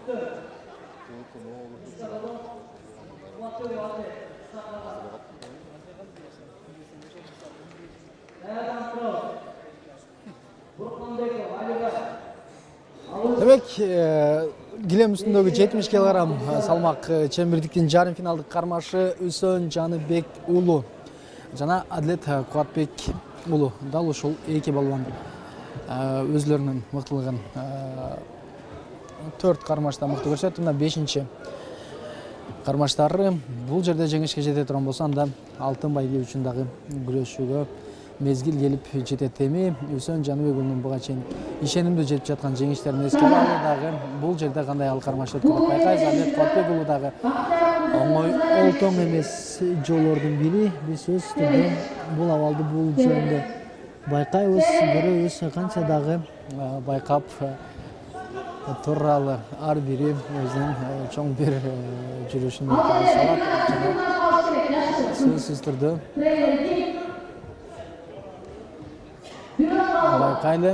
Demek Gilem üstündeki 70 kg salmak çemberdikin jarım finaldık karmaşı Üsön Canıbek ulu жана Adlet Куатбек ulu dal ушул эки балуан өзлөрүнүн мыктылыгын 4 кармашта мыкты көрсөттү. Мына 5-чи кармаштары бул жерде жеңишке жете турган болсо, анда алтын байге үчүн дагы күрөшүүгө мезгил келип жетет. Эми Үсөн Жаныбек уулунун буга чейин ишенимдүү жетип жаткан жеңиштерин эске алалы дагы бул жерде кандай ал кармаш өткөн деп байкайбыз. Адет Куатбек уулу дагы оңой олтоң эмес жолдордун бири. Биз өз түрдө бул абалды бул жөнүндө байкайбыз, көрөбүз. Канча дагы байкап туралы ар бири өзүнүн чоң бир жүрүшүн салат. Сөзсүз түрдө байкайлы.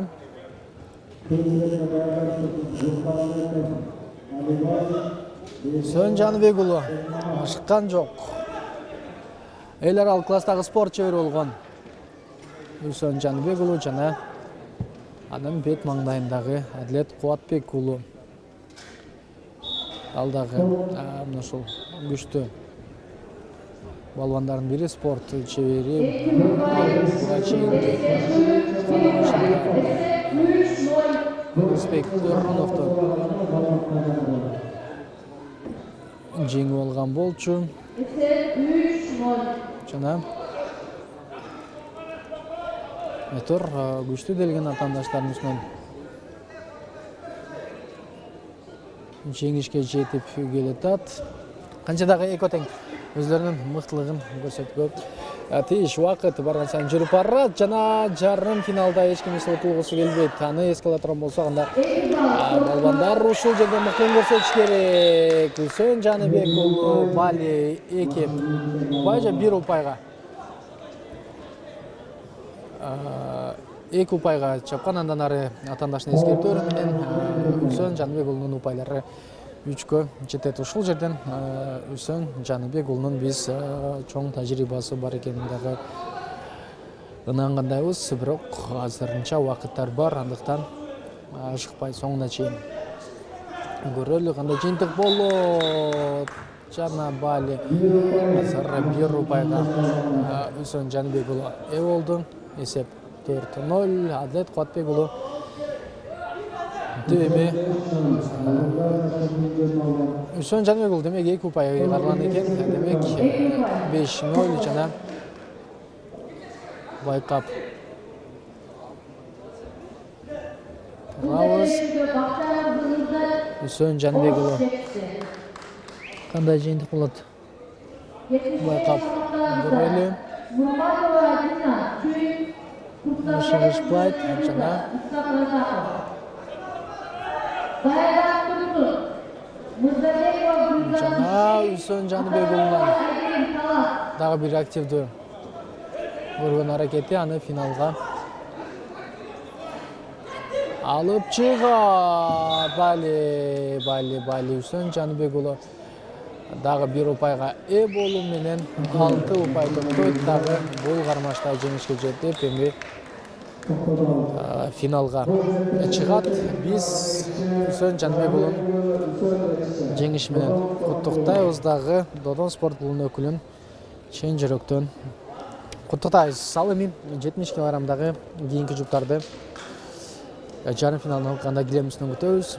Үсөн Жаныбек уулу ашыккан жок. Эл аралык класстагы спорт чебери болгон Үсөн Жаныбек уулу жана анын бет маңдайындагы Адлет Куатбек уулу. Ал дагы мына ушул күчтүү балуандардын бири, спорт чебери. Буга чейинки Успек Орноновду жеңип алган болчу. Жана Этор күчтүү делген атаандаштарыбыздын жеңишке жетип келатат. Канча дагы эко тең өзлөрүнүн мыктылыгын көрсөткө тийиш убакыт барган сайын жүрүп барат. Жана жарым финалда эч ким утулгусу келбейт. Аны эске ала турган болсок, анда балбандар ушул жерде мыктылыгын көрсөтүш керек. Үсөн Жаныбек уулу Бали 2 упайга 1 упайга 2 упайга чапкан. Андан ары атаандашынын эскертүүрү менен Үсөн Жаныбек уулунун упайлары 3-кө жетет. Ушул жерден Үсөн Жаныбек уулунун биз чоң тажрыйбасы бар экенин дагы ынангандайбыз. Бирок азырынча убакыттар бар, андыктан ашыкпай соңуна чейин көрөлү кандай жыйынтык болот. Жана Бали азыр 1 упайга Үсөн Жаныбек уулу ээ болду. Эсеп 4-0. Адлет Куатбек уулу Эми Үсөн Жаныбек уулу демек 2 упайга карлан экен. Демек 5-0 жана байкап турабыз. Үсөн Жаныбек уулу кандай жыйынтык болот байкап көрөлү. Шыгышпайт жана Үсөн Жаныбек уулунун дагы бир активдүү көргөн аракети аны финалга алып чыгат. Бали Үсөн Жаныбек уулу дагы 1 упайга ээ болуу менен 6 упай топтойт. Дагы бул кармашта жеңишке жетип эми финалга чыгат. Биз Үсөн Жаныбек уулунун жеңиши менен куттуктайбыз. Дагы Додон спорт клубунун өкүлүн чын жүрөктөн куттуктайбыз. Ал эми 70 кг кийинки жуптарды жарым финалына кандай Гилем үстүнөн күтөбүз.